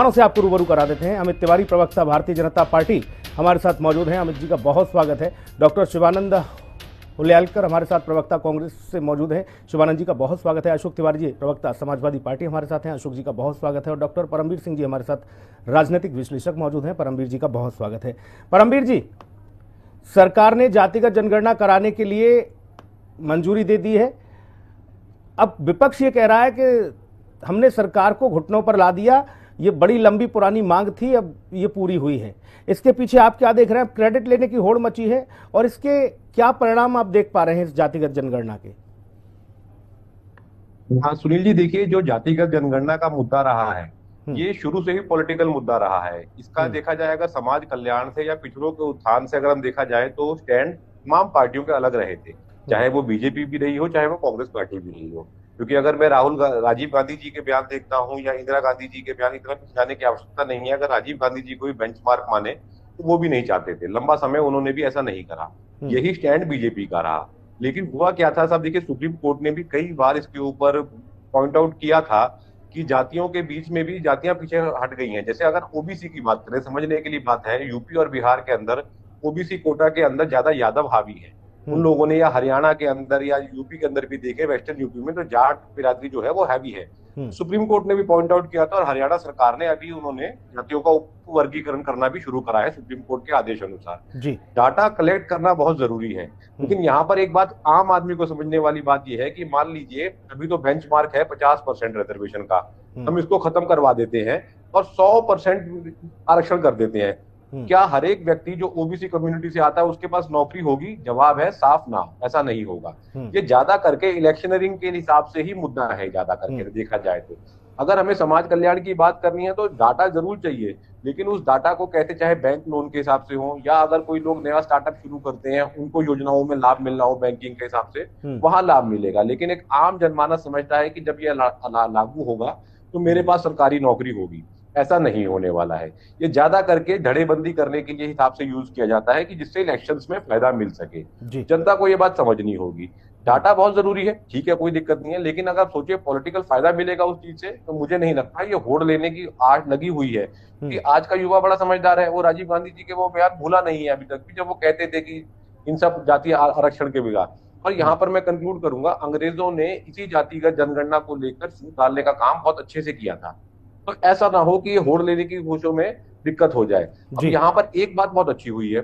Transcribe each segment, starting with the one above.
से आपको रूबरू करा देते हैं। अमित तिवारी, प्रवक्ता भारतीय जनता पार्टी, हमारे साथ मौजूद हैं। अमित जी का बहुत स्वागत है। डॉक्टर शिवानंद हुल्यालकर हमारे साथ प्रवक्ता कांग्रेस से मौजूद हैं। शिवानंद जी का बहुत स्वागत है। अशोक तिवारी जी, प्रवक्ता समाजवादी पार्टी, हमारे साथ हैं। अशोक जी का बहुत स्वागत है। और डॉक्टर परमवीर सिंह जी हमारे साथ राजनीतिक विश्लेषक मौजूद हैं। परमवीर जी का बहुत स्वागत है। परमवीर जी, सरकार ने जातिगत जनगणना कराने के लिए मंजूरी दे दी है। अब विपक्ष ये कह रहा है कि हमने सरकार को घुटनों पर ला दिया, ये बड़ी लंबी पुरानी मांग थी, अब ये पूरी हुई है। इसके पीछे आप क्या देख रहे हैं? क्रेडिट लेने की होड़ मची है और इसके क्या परिणाम आप देख पा रहे हैं इस जातिगत जनगणना के? हाँ सुनील जी, देखिए, जो जातिगत जनगणना का मुद्दा रहा है ये शुरू से ही पॉलिटिकल मुद्दा रहा है। इसका देखा जाए अगर समाज कल्याण से या पिछड़ों के उत्थान से अगर हम देखा जाए तो स्टैंड तमाम पार्टियों के अलग रहे थे, चाहे वो बीजेपी भी रही हो चाहे वो कांग्रेस पार्टी भी रही हो। क्योंकि अगर मैं राजीव गांधी जी के बयान देखता हूँ या इंदिरा गांधी जी के बयान, इतना कुछ जाने की आवश्यकता नहीं है। अगर राजीव गांधी जी को भी बेंचमार्क माने तो वो भी नहीं चाहते थे, लंबा समय उन्होंने भी ऐसा नहीं करा। यही स्टैंड बीजेपी का रहा। लेकिन हुआ क्या था साहब, देखिए, सुप्रीम कोर्ट ने भी कई बार इसके ऊपर पॉइंट आउट किया था कि जातियों के बीच में भी जातियां पीछे हट गई हैं। जैसे अगर ओबीसी की बात करें, समझने के लिए बात है, यूपी और बिहार के अंदर ओबीसी कोटा के अंदर ज्यादा यादव हावी है उन लोगों ने, या हरियाणा के अंदर या यूपी के अंदर भी देखे, वेस्टर्न यूपी में तो जाट बिरादरी जो है वो हैवी है। सुप्रीम कोर्ट ने भी पॉइंट आउट किया था और हरियाणा सरकार ने अभी उन्होंने जातियों का वर्गीकरण करना भी शुरू करा है सुप्रीम कोर्ट के आदेश अनुसार। डाटा कलेक्ट करना बहुत जरूरी है। लेकिन यहाँ पर एक बात आम आदमी को समझने वाली बात यह है कि मान लीजिए अभी तो बेंचमार्क है 50% रिजर्वेशन का, हम इसको खत्म करवा देते हैं और 100% आरक्षण कर देते हैं। क्या हर एक व्यक्ति जो ओबीसी कम्युनिटी से आता है उसके पास नौकरी होगी? जवाब है साफ ना, ऐसा नहीं होगा। ये ज्यादा करके इलेक्शनरिंग के हिसाब से ही मुद्दा है, ज्यादा करके देखा जाए तो। अगर हमें समाज कल्याण की बात करनी है तो डाटा जरूर चाहिए, लेकिन उस डाटा को कहते चाहे बैंक लोन के हिसाब से हो या अगर कोई लोग नया स्टार्टअप शुरू करते हैं उनको योजनाओं में लाभ मिलना हो बैंकिंग के हिसाब से, वहां लाभ मिलेगा। लेकिन एक आम जनमानस समझता है कि जब यह लागू होगा तो मेरे पास सरकारी नौकरी होगी। ऐसा नहीं होने वाला है। ये ज्यादा करके धड़ेबंदी करने के लिए हिसाब से यूज किया जाता है कि जिससे इलेक्शंस में फायदा मिल सके। जनता को ये बात समझनी होगी। डाटा बहुत जरूरी है, ठीक है, कोई दिक्कत नहीं है, लेकिन अगर सोचिए पॉलिटिकल फायदा मिलेगा उस चीज से तो मुझे नहीं लगता। ये होड़ लेने की आड़ लगी हुई है कि आज का युवा बड़ा समझदार है। वो राजीव गांधी जी के वो बयान भूला नहीं है अभी तक भी, जब वो कहते थे कि इन सब जातीय आरक्षण के बिगाड़। और यहाँ पर मैं कंक्लूड करूंगा, अंग्रेजों ने इसी जातिगत जनगणना को लेकर सूद डालने का काम बहुत अच्छे से किया था। तो ऐसा ना हो कि ये होड़ लेने की कोशिशों में दिक्कत हो जाए। अब यहाँ पर एक बात बहुत अच्छी हुई है,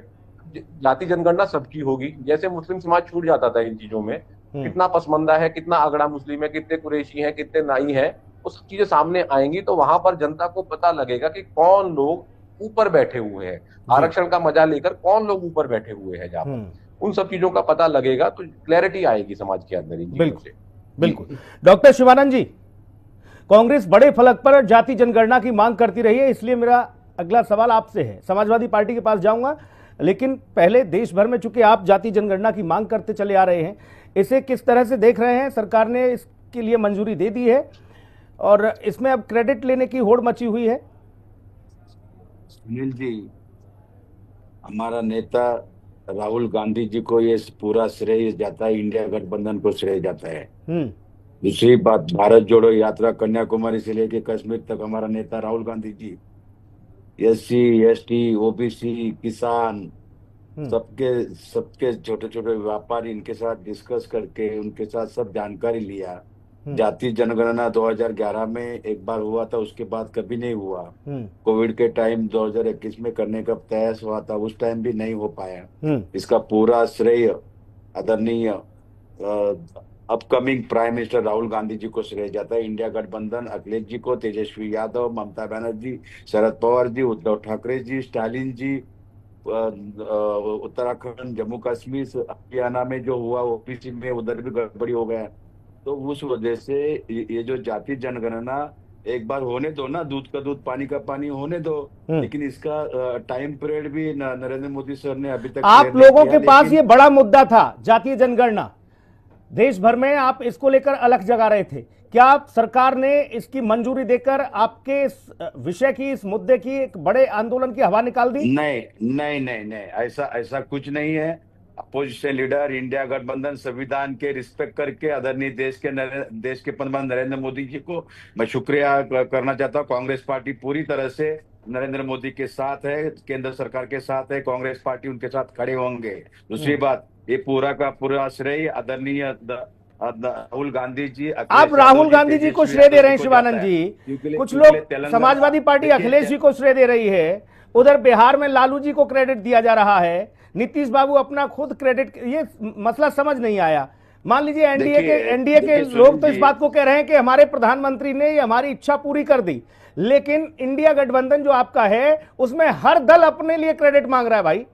जाति जनगणना सबकी होगी। जैसे मुस्लिम समाज छूट जाता था इन चीजों में, कितना पसमंदा है, कितना अगड़ा मुस्लिम है, कितने कुरैशी हैं, कितने नाई हैं, वो सब चीजें सामने आएंगी तो वहां पर जनता को पता लगेगा कि कौन लोग ऊपर बैठे हुए हैं, आरक्षण का मजा लेकर कौन लोग ऊपर बैठे हुए हैं। जहां उन सब चीजों का पता लगेगा तो क्लैरिटी आएगी समाज के अंदर इन चीजों से। बिल्कुल। डॉक्टर शिवानंद जी, कांग्रेस बड़े फलक पर जाति जनगणना की मांग करती रही है, इसलिए मेरा अगला सवाल आपसे है। समाजवादी पार्टी के पास जाऊंगा, लेकिन पहले देश भर में चूंकि आप जाति जनगणना की मांग करते चले आ रहे हैं, इसे किस तरह से देख रहे हैं? सरकार ने इसके लिए मंजूरी दे दी है और इसमें अब क्रेडिट लेने की होड़ मची हुई है। सुनील जी, हमारा नेता राहुल गांधी जी को ये पूरा श्रेय जाता है, इंडिया गठबंधन को श्रेय जाता है। दूसरी बात, भारत जोड़ो यात्रा कन्याकुमारी से लेके कश्मीर तक हमारा नेता राहुल गांधी जी SC ST OBC किसान सबके छोटे छोटे व्यापारी, इनके साथ डिस्कस करके उनके साथ सब जानकारी लिया। जाति जनगणना 2011 में एक बार हुआ था, उसके बाद कभी नहीं हुआ। कोविड के टाइम 2021 में करने का प्रयास हुआ था, उस टाइम भी नहीं हो पाया। इसका पूरा श्रेय आदरणीय upcoming prime minister Rahul Gandhi ji को श्रेय जाता है। इंडिया गठबंधन अखिलेश जी को, तेजस्वी यादव, ममता बनर्जी, शरद पवार जी, उद्धव ठाकरे जी, स्टालिन जी, उत्तराखंड, जम्मू कश्मीर, हरियाणा में जो हुआ ओबीसी में उधर भी गड़बड़ी हो गया। तो उस वजह से ये जो जाति जनगणना एक बार होने दो ना, दूध का दूध पानी का पानी होने दो, लेकिन इसका टाइम पीरियड भी नरेंद्र मोदी सर ने अभी तक आप लोगों के पास ये बड़ा मुद्दा था जातीय जनगणना, देश भर में आप इसको लेकर अलग जगा रहे थे। क्या सरकार ने इसकी मंजूरी देकर आपके इस विषय की, इस मुद्दे की एक बड़े आंदोलन की हवा निकाल दी? नहीं, ऐसा कुछ नहीं है। अपोजिशन लीडर, इंडिया गठबंधन, संविधान के रिस्पेक्ट करके आदरणीय देश के प्रधानमंत्री नरेंद्र मोदी जी को मैं शुक्रिया करना चाहता हूँ। कांग्रेस पार्टी पूरी तरह से नरेंद्र मोदी के साथ है, केंद्र सरकार के साथ है, कांग्रेस पार्टी उनके साथ खड़े होंगे। दूसरी बात, ये पूरा का पूरा श्रेय आदरणीय राहुल गांधी जी, आप राहुल गांधी जी को श्रेय दे रहे हैं शिवानंद जी। कुछ लोग समाजवादी पार्टी अखिलेश जी को श्रेय दे रही है, उधर बिहार में लालू जी को क्रेडिट दिया जा रहा है, नीतीश बाबू अपना खुद क्रेडिट, ये मसला समझ नहीं आया। मान लीजिए एनडीए के लोग तो इस बात को कह रहे हैं कि हमारे प्रधानमंत्री ने ये हमारी इच्छा पूरी कर दी, लेकिन इंडिया गठबंधन जो आपका है उसमें हर दल अपने लिए क्रेडिट मांग रहा है भाई।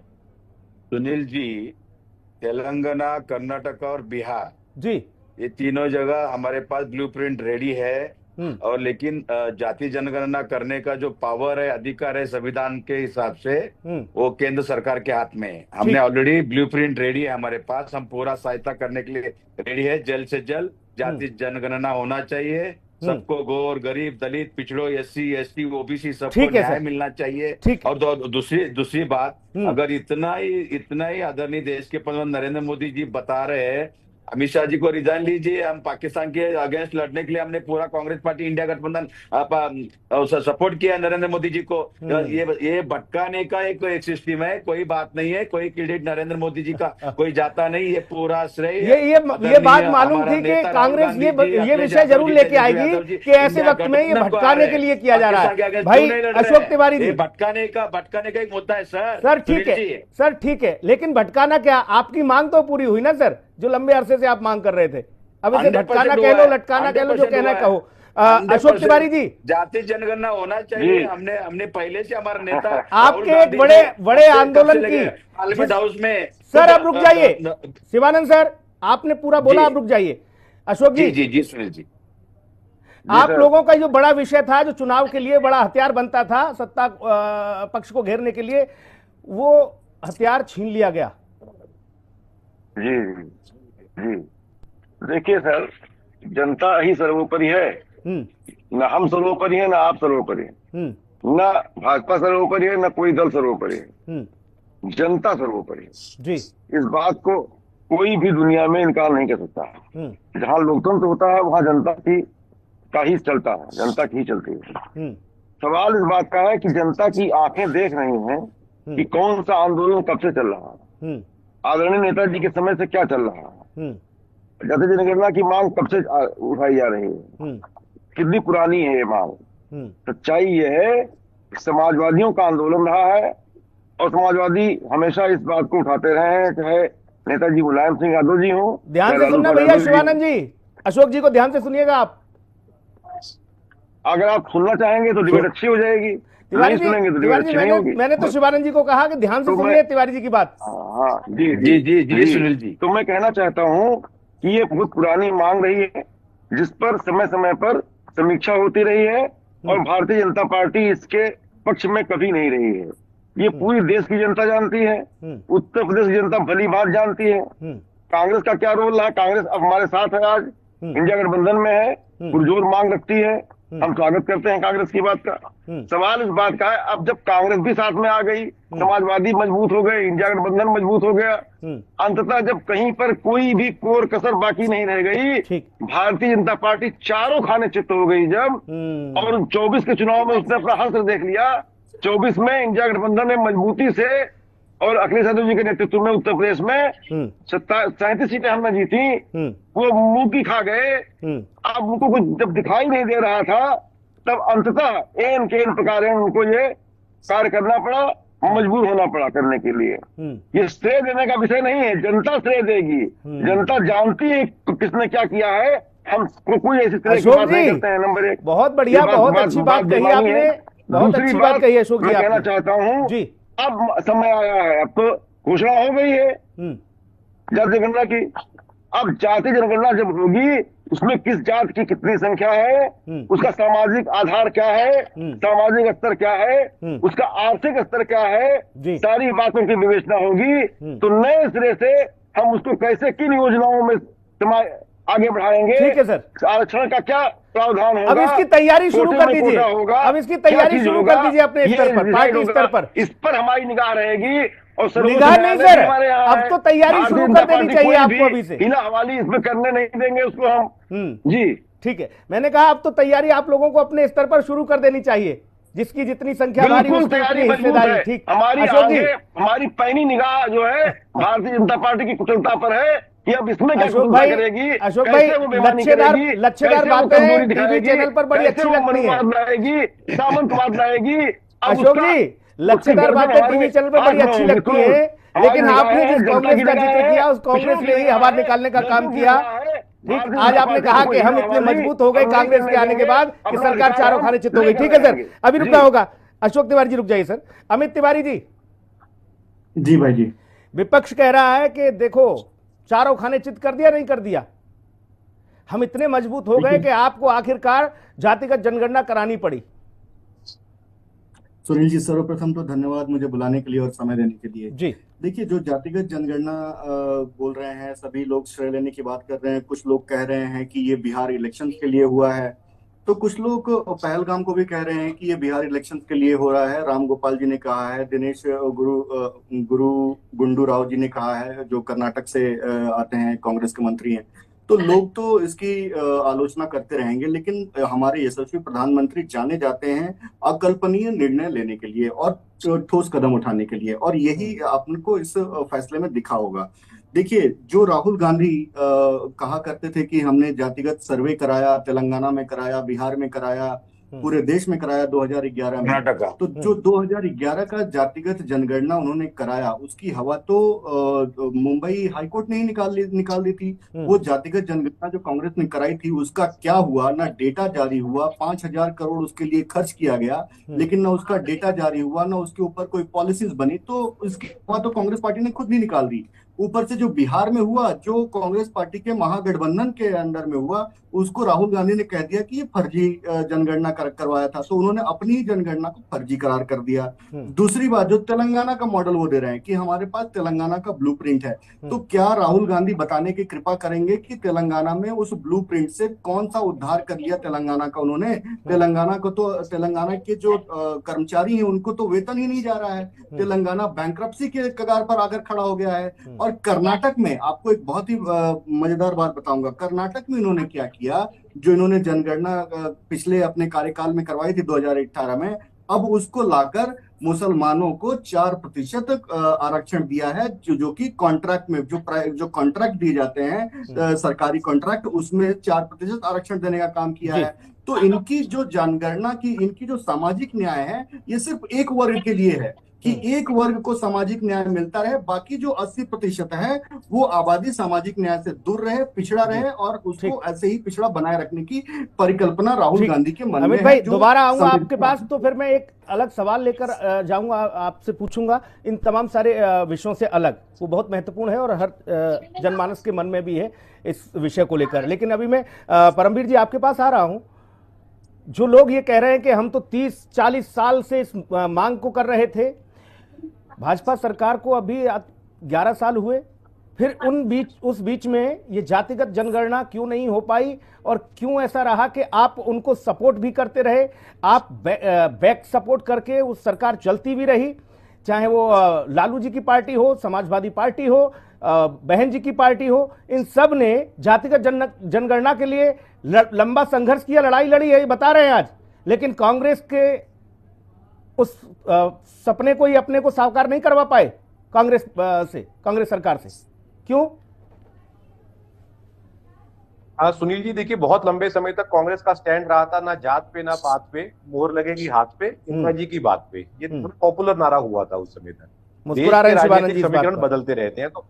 सुनील जी, तेलंगाना, कर्नाटक और बिहार जी, ये तीनों जगह हमारे पास ब्लूप्रिंट रेडी है। और लेकिन जाति जनगणना करने का जो पावर है, अधिकार है संविधान के हिसाब से, वो केंद्र सरकार के हाथ में है। हमने ऑलरेडी ब्लूप्रिंट रेडी है हमारे पास, हम पूरा सहायता करने के लिए रेडी है। जल्द से जल्द जाति जनगणना होना चाहिए, सबको गौर, गरीब, दलित, पिछड़ों, SC, ST, OBC सबको न्याय मिलना चाहिए। और दूसरी बात, अगर इतना ही आदरणीय देश के प्रधानमंत्री नरेंद्र मोदी जी बता रहे हैं, अमित शाह जी को रिजाइन लीजिए, हम पाकिस्तान के अगेंस्ट लड़ने के लिए हमने पूरा कांग्रेस पार्टी, इंडिया गठबंधन सपोर्ट किया नरेंद्र मोदी जी को। ये भटकाने का एक सिस्टम है, कोई बात नहीं है, कोई क्रेडिट नरेंद्र मोदी जी का कोई जाता नहीं, ये पूरा श्रेय ये बात मालूम थी कि कांग्रेस ये विषय जरूर लेके आएगी कि ऐसे वक्त में ये भटकाने के लिए किया जा रहा है। भाई अशोक तिवारी जी, भटकाने का एक मुद्दा है सर ठीक है सर, ठीक है, लेकिन भटकाना क्या, आपकी मांग तो पूरी हुई ना सर, जो लंबे अरसे से आप मांग कर रहे थे। अब इसे भटकाना कह लो, लटकाना कह लो, जो कहना कहो। अशोक तिवारी जी, जाति जनगणना होना चाहिए। हमने पहले से हमारा नेता आपके एक बड़े आंदोलन की पार्लियामेंट हाउस में। सर आप रुक जाइए, शिवानंद सर आपने पूरा बोला, आप रुक जाइए। अशोक जी जी सुनील जी, आप लोगों का जो बड़ा विषय था, जो चुनाव के लिए बड़ा हथियार बनता था सत्ता पक्ष को घेरने के लिए, वो हथियार छीन लिया गया। जी जी, देखिए सर, जनता ही सर्वोपरि है। ना हम सर्वोपरि है, ना आप सर्वोपरि है, ना भाजपा सर्वोपरि है, ना कोई दल सर्वोपरि है, जनता सर्वोपरि है। जी, इस बात को कोई भी दुनिया में इनकार नहीं कर सकता। जहाँ लोकतंत्र होता है वहाँ जनता का ही चलता है, जनता की ही चलती है। सवाल इस बात का है कि जनता की आंखें देख रही हैं कि कौन सा आंदोलन कब से चल रहा है, आदरणीय नेताजी के समय से क्या चल रहा है, जाति जनगणना की मांग कब से उठाई जा रही है, कितनी पुरानी है ये मांग। सच्चाई ये है, समाजवादियों का आंदोलन रहा है और समाजवादी हमेशा इस बात को उठाते रहे हैं, चाहे नेताजी मुलायम सिंह यादव जी हो। ध्यान से सुनना भैया शिवानंद जी, अशोक जी को ध्यान से सुनिएगा आप। अगर आप सुनना चाहेंगे तो डिबेट अच्छी हो जाएगी, नहीं सुनेंगे तो डिबेट अच्छी नहीं होगी। मैंने तो शिवानंद जी को कहा कि ध्यान से सुनिए तिवारी जी की बात। हाँ जी सुनील जी, तो मैं कहना चाहता हूँ कि ये बहुत पुरानी मांग रही है, जिस पर समय समय पर समीक्षा होती रही है और भारतीय जनता पार्टी इसके पक्ष में कभी नहीं रही है। ये पूरी देश की जनता जानती है, उत्तर प्रदेश की जनता भली बात जानती है कांग्रेस का क्या रोल है। कांग्रेस अब हमारे साथ है, आज इंडिया गठबंधन में है, पुरजोर मांग रखती है, हम स्वागत करते हैं कांग्रेस की बात का। सवाल इस बात का है, अब जब कांग्रेस भी साथ में आ गई, समाजवादी मजबूत हो गए, इंडिया गठबंधन मजबूत हो गया, अंततः जब कहीं पर कोई भी कोर कसर बाकी नहीं रह गई, भारतीय जनता पार्टी चारों खाने चित्त हो गई जब, और 24 के चुनाव में उसने अपना हश्र देख लिया। 24 में इंडिया गठबंधन ने मजबूती से और अखिलेश यादव जी के नेतृत्व में उत्तर प्रदेश में 37 सीटें हमने जीती, वो मुंह की खा गए। अब उनको कुछ जब दिखाई नहीं दे रहा था, तब अंततः एन के इन प्रकार उनको ये कार्य करना पड़ा, मजबूर होना पड़ा करने के लिए। ये श्रेय देने का विषय नहीं है, जनता श्रेय देगी, जनता जानती है किसने क्या किया है। हम कोई ऐसी तरह की बात नहीं करते हैं। नंबर एक, बहुत बढ़िया, बहुत अच्छी बात कही आपने, बहुत अच्छी बात कही अशोक जी। मैं कहना चाहता हूँ जी, अब समय आया है, अब तो घोषणा हो गई है जाति जनगणना की। अब जाति जनगणना जब होगी, उसमें किस जात की कितनी संख्या है, उसका सामाजिक आधार क्या है, सामाजिक स्तर क्या है, उसका आर्थिक स्तर क्या है, सारी बातों की विवेचना होगी। तो नए सिरे से हम उसको कैसे, किन योजनाओं में आगे बढ़ाएंगे। ठीक है सर, आरक्षण का क्या प्रावधान होगा, अब इसकी तैयारी शुरू कोटे कर में दीजिए, कोटा होगा, अब इसकी क्या तैयारी चीज शुरू होगा, कर दीजिए अपने ये स्तर पर, डिसाइड पार्टी होगा। स्तर पर। इस पर हमारी निगाह रहेगी। और सर्वोच्च निगाह नहीं न्यायालय सर, भी हमारे यहाँ अब है। तो तैयारी भारतीय शुरू जनता कर देनी पार्टी चाहिए कोई आपको भी अभी से। हिला हवाली इसमें करने नहीं देंगे उसको हम। जी ठीक है, मैंने कहा अब तो तैयारी आप लोगों को अपने स्तर पर शुरू कर देनी चाहिए, जिसकी जितनी संख्या भारी बिल्कुल उसकी तैयारी उतनी मजबूत हिस्सेदारी। है। ठीक, हमारी अशोक जी, आगे हमारी पैनी निगाह जो है भारतीय जनता पार्टी की कुशलता पर है कि अब इसमें क्या अशोक कुशलता भाई, करेगी, अशोक भाई, कैसे वो बेईमानी लच्छेदार करेगी, लच्छेदार कैसे वो बातें कमजोरी टीवी दिखाएगी, चैनल पर बड़ी कैसे अच्छी वो लगती है। मनुवाद लाएगी, सामंतवाद लाएगी। अब अशोक उसका- जी, उसकी लच्छेदार गर्दन बातें हमारे टीवी चैनल पर बड़ी हाथ में अच्छी होगी, लगती बिल्कुल। है, हमारी लेकिन निगाह आपने है, जिस जनता कांग्रेस की का निगाह जिक्र है, किया उस कांग्रेस पिछड़ों ने की ही निगाह हवा है, निकालने का काम दलितों की किया। निगाह है। ठीक, भारतीय आज जनता आपने पार्टी कहा को कि हम हिला इतने हवाली मजबूत हो गए अब नहीं कांग्रेस करने के आने के देंगे। बाद कि अपना सरकार अधिकार चारों हम खाने चित हो गई। लेकर ठीक है सर, रहेंगे। अभी जी। रुकना होगा। अशोक तिवारी जी रुक जाइए सर। अमित तिवारी जी, जी भाई जी। विपक्ष कह रहा है कि देखो चारों खाने चित कर दिया, नहीं कर दिया, हम इतने मजबूत हो गए कि आपको आखिरकार जातिगत जनगणना करानी पड़ी। सुनील जी, सर्वप्रथम तो धन्यवाद मुझे बुलाने के लिए और समय देने के लिए। जी, देखिए, जो जातिगत जनगणना बोल रहे हैं, सभी लोग श्रेय लेने की बात कर रहे हैं। कुछ लोग कह रहे हैं कि ये बिहार इलेक्शन के लिए हुआ है, तो कुछ लोग पहलगाम को भी कह रहे हैं कि ये बिहार इलेक्शन के लिए हो रहा है। राम गोपाल जी ने कहा है, दिनेश गुरु गुंडू राव जी ने कहा है, जो कर्नाटक से आते हैं, कांग्रेस के मंत्री हैं। तो लोग तो इसकी आलोचना करते रहेंगे, लेकिन हमारे यशस्वी प्रधानमंत्री जाने जाते हैं अकल्पनीय निर्णय लेने के लिए और ठोस कदम उठाने के लिए, और यही आपको इस फैसले में दिखा होगा। देखिए, जो राहुल गांधी कहा करते थे कि हमने जातिगत सर्वे कराया, तेलंगाना में कराया, बिहार में कराया, पूरे देश में कराया 2011 में, कर्नाटका। तो जो 2011 का जातिगत जनगणना उन्होंने कराया, उसकी हवा तो मुंबई हाईकोर्ट ने ही निकाल दी थी। वो जातिगत जनगणना जो कांग्रेस ने कराई थी, उसका क्या हुआ? ना डेटा जारी हुआ, 5,000 करोड़ उसके लिए खर्च किया गया, लेकिन ना उसका डेटा जारी हुआ, ना उसके ऊपर कोई पॉलिसीज बनी। तो उसकी हवा तो कांग्रेस पार्टी ने खुद ही निकाल दी। ऊपर से जो बिहार में हुआ, जो कांग्रेस पार्टी के महागठबंधन के अंडर में हुआ, उसको राहुल गांधी ने कह दिया कि ये फर्जी जनगणना करवाया था, तो उन्होंने अपनी ही जनगणना को फर्जी करार कर दिया। दूसरी बात, जो तेलंगाना का मॉडल वो दे रहे हैं कि हमारे पास तेलंगाना का ब्लूप्रिंट है, तो क्या राहुल गांधी बताने की कृपा करेंगे कि तेलंगाना में उस ब्लूप्रिंट से कौन सा उद्धार कर लिया तेलंगाना का उन्होंने? तेलंगाना को तो, तेलंगाना के जो कर्मचारी हैं उनको तो वेतन ही नहीं जा रहा है। तेलंगाना बैंक्रप्सी के कगार पर आकर खड़ा हो गया है। और कर्नाटक में आपको एक बहुत ही मजेदार बात बताऊंगा। कर्नाटक में इन्होंने क्या किया, जो इन्होंने जनगणना पिछले अपने कार्यकाल में करवाई थी 2018 में, अब उसको लाकर मुसलमानों को 4% आरक्षण दिया है, जो कि कॉन्ट्रैक्ट में जो कॉन्ट्रैक्ट दिए जाते हैं, सरकारी कॉन्ट्रैक्ट, उसमें 4% आरक्षण देने का काम किया है। तो इनकी जो जनगणना की, इनकी जो सामाजिक न्याय है, ये सिर्फ एक वर्ग के लिए है कि एक वर्ग को सामाजिक न्याय मिलता रहे, बाकी जो 80% है वो आबादी सामाजिक न्याय से दूर रहे, पिछड़ा रहे, और उसको ऐसे ही पिछड़ा बनाए रखने की परिकल्पना राहुल गांधी के मन में है। अमित भाई, दोबारा आऊंगा आपके पास, तो फिर मैं एक अलग सवाल लेकर जाऊंगा, आपसे पूछूंगा इन तमाम सारे विषयों से अलग, वो बहुत महत्वपूर्ण है और हर जनमानस के मन में भी है इस विषय को लेकर। लेकिन अभी मैं परमवीर जी आपके पास आ रहा हूं। जो लोग ये कह रहे हैं कि हम तो 30-40 साल से इस मांग को कर रहे थे, भाजपा सरकार को अभी 11 साल हुए, फिर उस बीच में ये जातिगत जनगणना क्यों नहीं हो पाई, और क्यों ऐसा रहा कि आप उनको सपोर्ट भी करते रहे, आप बैक सपोर्ट करके उस सरकार चलती भी रही, चाहे वो लालू जी की पार्टी हो, समाजवादी पार्टी हो, बहन जी की पार्टी हो, इन सब ने जातिगत जनगणना के लिए लंबा संघर्ष किया, लड़ाई लड़ी है, ये बता रहे हैं आज। लेकिन कांग्रेस के उस सपने को ही अपने को साकार नहीं करवा पाए कांग्रेस सरकार से, क्यों? सुनील जी, देखिए, बहुत लंबे समय तक कांग्रेस का स्टैंड रहा था, ना जात पे ना पात पे, मोहर लगेगी हाथ पे, इंदिरा जी की बात पे। ये पॉपुलर नारा हुआ था उस समय तक। मुस्कुरा रहे राजनीतिक समीकरण बदलते रहते हैं, तो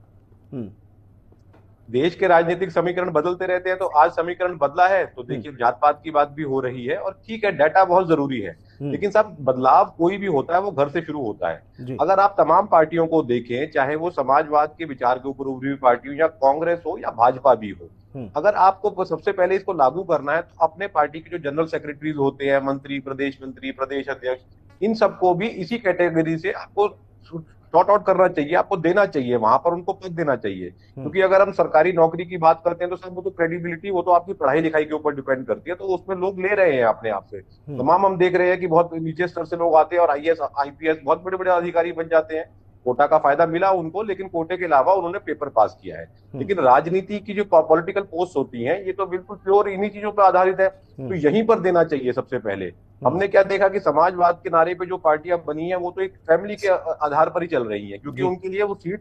देश के राजनीतिक समीकरण बदलते रहते हैं, तो आज समीकरण बदला है, तो देखिए जात पात की बात भी हो रही है। और ठीक है, डाटा बहुत जरूरी है, लेकिन साहब बदलाव कोई भी होता है वो घर से शुरू होता है। अगर आप तमाम पार्टियों को देखें, चाहे वो समाजवाद के विचार के ऊपर उभरी हुई पार्टी हो, या कांग्रेस हो या भाजपा भी हो, अगर आपको सबसे पहले इसको लागू करना है तो अपने पार्टी के जो जनरल सेक्रेटरीज होते हैं, मंत्री, प्रदेश अध्यक्ष, इन सबको भी इसी कैटेगरी से आपको सॉर्ट आउट करना चाहिए, आपको देना चाहिए, वहां पर उनको पद देना चाहिए। क्योंकि अगर हम सरकारी नौकरी की बात करते हैं तो सर वो तो क्रेडिबिलिटी, वो तो आपकी पढ़ाई लिखाई के ऊपर डिपेंड करती है, तो उसमें लोग ले रहे हैं अपने आप से। तमाम हम देख रहे हैं कि बहुत नीचे स्तर से लोग आते हैं और आईएएस आईपीएस बहुत बड़े बड़े अधिकारी बन जाते हैं। कोटा का फायदा मिला उनको, लेकिन कोटे के अलावा उन्होंने पेपर पास किया है। लेकिन राजनीति की जो पॉलिटिकल पोस्ट होती हैं, ये तो बिल्कुल प्योर इन्हीं चीजों पर आधारित है, तो यहीं पर देना चाहिए सबसे पहले। हमने क्या देखा कि समाजवाद के नारे पे जो पार्टियां बनी हैं वो तो एक फैमिली के आधार पर ही चल रही हैं, क्योंकि उनके लिए वो सीट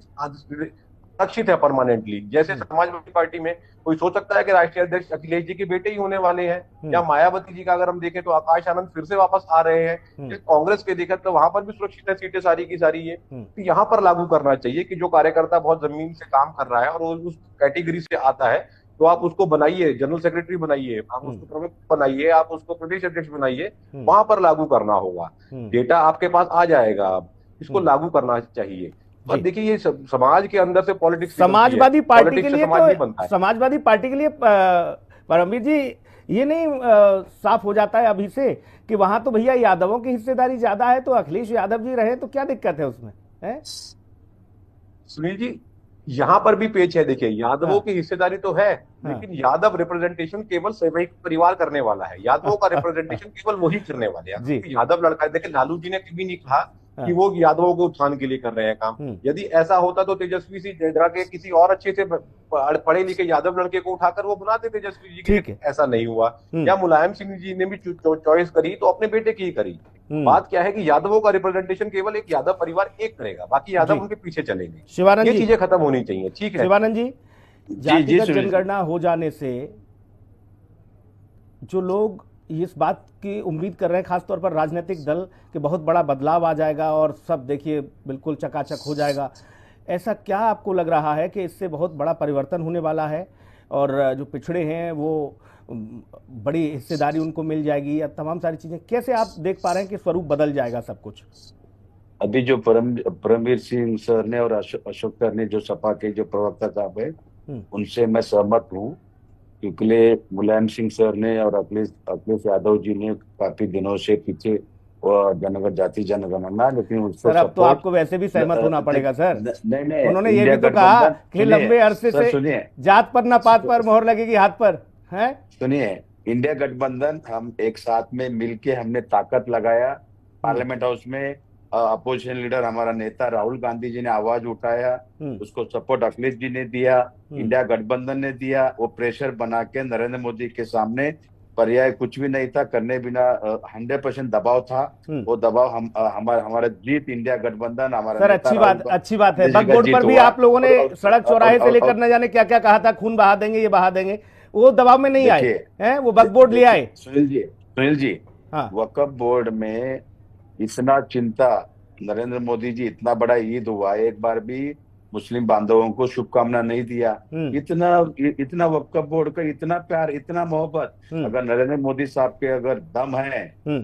सुरक्षित है परमानेंटली। जैसे समाजवादी पार्टी में कोई सोच सकता है कि राष्ट्रीय अध्यक्ष अखिलेश जी के बेटे ही होने वाले हैं, या मायावती जी का अगर हम देखें तो आकाश आनंद फिर से वापस आ रहे हैं। कांग्रेस के देखें तो वहां पर भी सुरक्षित है सीटें सारी की सारी। ये तो यहाँ पर लागू करना चाहिए कि जो कार्यकर्ता बहुत जमीन से काम कर रहा है और उस कैटेगरी से आता है, तो आप उसको बनाइए, जनरल सेक्रेटरी बनाइए, आप उसको प्रमुख बनाइए, आप उसको प्रदेश अध्यक्ष बनाइए, वहां पर लागू करना होगा। डेटा आपके पास आ जाएगा, इसको लागू करना चाहिए। और देखिए ये समाज के अंदर से पॉलिटिक्स, समाजवादी पार्टी के लिए तो समाजवादी पार्टी के लिए परमवीर जी ये नहीं साफ हो जाता है अभी से कि वहां तो भैया यादवों की हिस्सेदारी ज्यादा है, तो अखिलेश यादव जी रहे तो क्या दिक्कत है उसमें, है? सुनील जी, यहाँ पर भी पेच है। देखिए यादवों की हिस्सेदारी तो है, लेकिन यादव रिप्रेजेंटेशन केवल वैवाहिक परिवार करने वाला है, यादवों का रिप्रेजेंटेशन केवल वही करने वाले हैं। यादव लड़का, देखिए लालू जी ने कभी नहीं कहा कि वो यादवों के उत्थान के लिए कर रहे हैं काम। यदि ऐसा होता तो तेजस्वी जी के किसी और अच्छे से पढ़े लिखे यादव लड़के को उठाकर वो बनाते तेजस्वी जी के, ऐसा नहीं हुआ। या मुलायम सिंह जी ने भी चॉइस करी तो अपने बेटे की ही करी। बात क्या है कि यादवों का रिप्रेजेंटेशन केवल एक यादव परिवार एक करेगा, बाकी यादव उनके पीछे चलेंगे। शिवानंद ये चीजें खत्म होनी चाहिए। ठीक है शिवानंद जी, जातिगत जनगणना हो जाने से जो लोग इस बात की उम्मीद कर रहे हैं, खासतौर पर राजनीतिक दल, कि बहुत बड़ा बदलाव आ जाएगा और सब देखिए बिल्कुल चकाचक हो जाएगा, ऐसा क्या आपको लग रहा है कि इससे बहुत बड़ा परिवर्तन होने वाला है और जो पिछड़े हैं वो बड़ी हिस्सेदारी उनको मिल जाएगी, या तमाम सारी चीजें कैसे आप देख पा रहे हैं कि स्वरूप बदल जाएगा सब कुछ? अभी जो परमवीर सिंह सर ने और अशोक सर ने, जो सपा के जो प्रवक्ता साहब है, उनसे मैं सहमत हूँ, क्योंकि मुलायम सिंह सर ने और अखिलेश यादव जी ने काफी दिनों से पीछे जाति जनगणना, लेकिन उसको सर अब तो आपको वैसे भी सहमत होना पड़ेगा सर। नहीं, उन्होंने ये भी तो कहा कि लंबे अरसे से जात पर न पात पर मोहर लगेगी हाथ पर, है? सुनिए, इंडिया गठबंधन हम एक साथ में मिलके हमने ताकत लगाया, पार्लियामेंट हाउस में अपोजिशन लीडर हमारा नेता राहुल गांधी जी ने आवाज उठाया, उसको सपोर्ट अखिलेश जी ने दिया, इंडिया गठबंधन ने दिया। वो प्रेशर बना के नरेंद्र मोदी के सामने पर्याय कुछ भी नहीं था, करने बिना 100% दबाव था। वो दबाव हमारा जीत, इंडिया गठबंधन हमारा। सर अच्छी बात है। बगबोर्ड पर भी आप लोगों ने सड़क चौराहे से लेकर न जाने क्या क्या कहा था, खून बहा देंगे, ये बहा देंगे, वो दबाव में नहीं आए हैं, वो बगबोर्ड ले आए। सुनील जी, वक्फ बोर्ड में इतना चिंता, नरेंद्र मोदी जी इतना बड़ा ईद हुआ, एक बार भी मुस्लिम बांधवों को शुभकामना नहीं दिया। इतना वक्फ बोर्ड का इतना प्यार, इतना मोहब्बत, अगर नरेंद्र मोदी साहब के अगर दम है,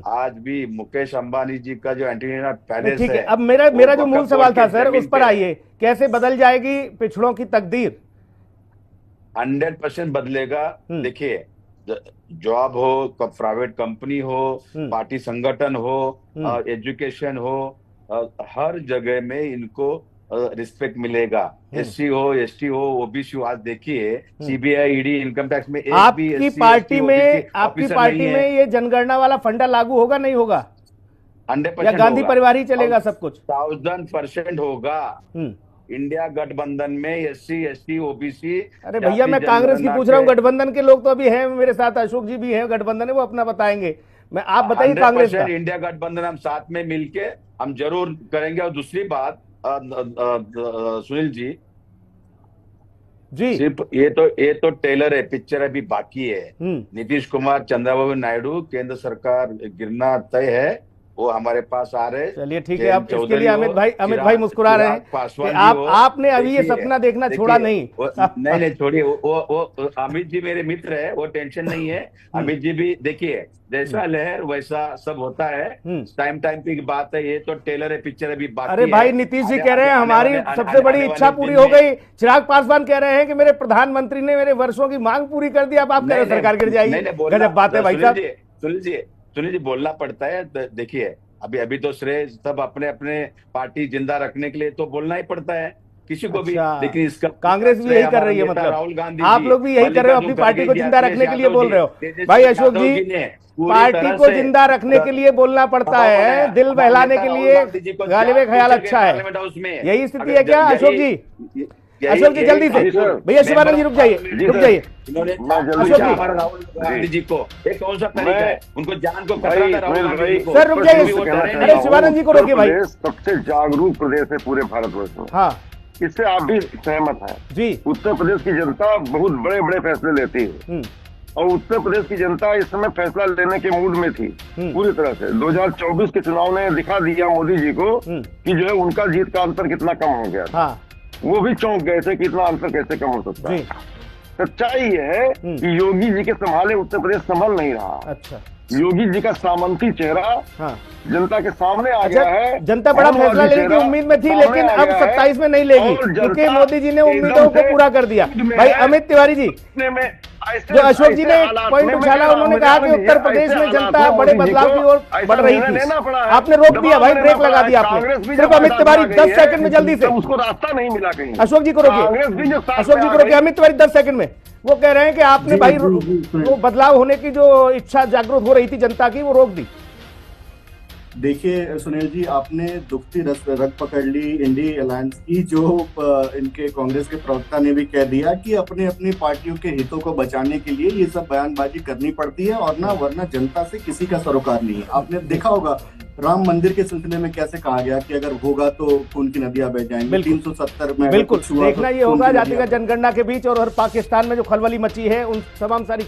आज भी मुकेश अंबानी जी का जो एंटीना पैलेस है। अब मेरा जो मूल सवाल था सर, उस पर आइए, कैसे बदल जाएगी पिछड़ों की तकदीर? 100% बदलेगा। देखिए, जॉब हो, प्राइवेट कंपनी हो, पार्टी संगठन हो, एजुकेशन हो, हर जगह में इनको रिस्पेक्ट मिलेगा। एससी हो, एसटी हो, ओबीसी हो। आज देखिए सीबीआई, ईडी, इनकम टैक्स में आपकी पार्टी में ये जनगणना वाला फंडा लागू होगा, नहीं होगा? 100% या गांधी परिवार ही चलेगा सब कुछ? 1000% होगा। इंडिया गठबंधन में एससी, एसटी, ओबीसी। अरे भैया, मैं कांग्रेस की पूछ रहा हूँ, गठबंधन के लोग तो अभी हैं मेरे साथ, अशोक जी भी हैं गठबंधन है, वो अपना बताएंगे। मैं आप बताइए कांग्रेस का। इंडिया गठबंधन हम साथ में मिलके हम जरूर करेंगे। और दूसरी बात सुनील जी, सिर्फ ये तो टेलर है, पिक्चर अभी बाकी है। नीतीश कुमार, चंद्रबाबू नायडू, केंद्र सरकार गिरना तय है, वो हमारे पास आ रहे। चलिए ठीक है, अब इसके लिए अमित भाई मुस्कुरा रहे हैं कि आपने अभी ये सपना देखना छोड़ा नहीं। नहीं छोड़िए, वो अमित जी मेरे मित्र है, वो टेंशन नहीं है। अमित जी भी देखिए, जैसा लहर वैसा सब होता है, टाइम की बात है। ये तो टेलर है, पिक्चर अभी बाकी है। अरे भाई, नीतीश जी कह रहे हैं हमारी सबसे बड़ी इच्छा पूरी हो गई। चिराग पासवान कह रहे हैं कि मेरे प्रधानमंत्री ने मेरे वर्षों की मांग पूरी कर दी, अब आप कह रहे हैं सरकार गिर जाएगी। गजब बात है भाई साहब। सुनील जी बोलना पड़ता है। देखिए, अभी अभी तो श्रेय सब अपने अपने पार्टी जिंदा रखने के लिए तो बोलना ही पड़ता है किसी को भी। अच्छा, लेकिन इसका कांग्रेस भी यही कर रही है, मतलब राहुल गांधी आप लोग भी यही कर रहे हो, अपनी पार्टी को जिंदा रखने के लिए बोल रहे हो। भाई अशोक जी, पार्टी को जिंदा रखने के लिए बोलना पड़ता है, दिल बहलाने के लिए गालिब ख्याल अच्छा है, यही स्थिति है क्या अशोक जी? अशोक जी जल्दी से, भैया शिवानंद जी रुक जाइए। अशोक जी, राहुल गांधी जी को एक कौन सा तरीका है, उनको जान को खतरा था राहुल गांधी जी को। सर रुक जाइए, अरे शिवानंद जी को रोकिए भाई। सबसे जागरूक प्रदेश है पूरे भारतवर्ष में। हाँ इससे आप भी सहमत हैं जी। उत्तर प्रदेश की जनता बहुत बड़े बड़े फैसले लेती है और उत्तर प्रदेश की जनता इस समय फैसला लेने के मूड में थी पूरी तरह से। 2024 के चुनाव ने दिखा दिया मोदी जी को कि जो है उनका जीत का अंतर कितना कम हो गया था। हाँ। वो भी चौंक गए थे कि इतना अंतर कैसे कम हो सकता है। सच्चाई ये है कि योगी जी के संभाले उत्तर प्रदेश संभल नहीं रहा। अच्छा, योगी जी का सामंती चेहरा हाँ जनता के सामने आ गया है। जनता बड़ा फैसला लेने की उम्मीद में थी, लेकिन अब 27 में नहीं लेगी क्योंकि मोदी जी ने उम्मीदों को पूरा कर दिया। भाई अमित तिवारी जी, जो अशोक जी ने पॉइंट उछाला, उन्होंने कहा कि उत्तर प्रदेश में जनता बड़े बदलाव की ओर बढ़ रही थी, आपने रोक दिया भाई, ब्रेक लगा दिया आपने। सिर्फ अमित तिवारी 10 सेकंड में जल्दी से, उसको रास्ता नहीं मिला कहीं। अशोक जी को रोकिए, अशोक जी को रोकिए। अमित तिवारी 10 सेकंड में, वो कह रहे हैं कि आपने भाई वो बदलाव होने की जो इच्छा जागरूक हो रही थी जनता की, वो रोक दी। देखिए सुनील जी, आपने दुखती रग पकड़ ली इंडिया अलायंस की, जो इनके कांग्रेस के प्रवक्ता ने भी कह दिया कि अपने अपनी पार्टियों के हितों को बचाने के लिए ये सब बयानबाजी करनी पड़ती है और ना वरना जनता से किसी का सरोकार नहीं है। आपने देखा होगा राम मंदिर के सिलसिले में कैसे कहा गया कि अगर होगा तो खून की नदियां बह जाएंगी। 370 में बिल्कुल देखना ये होगा जातिगत जनगणना के बीच और पाकिस्तान में जो खलबली मची है उन तमाम सारी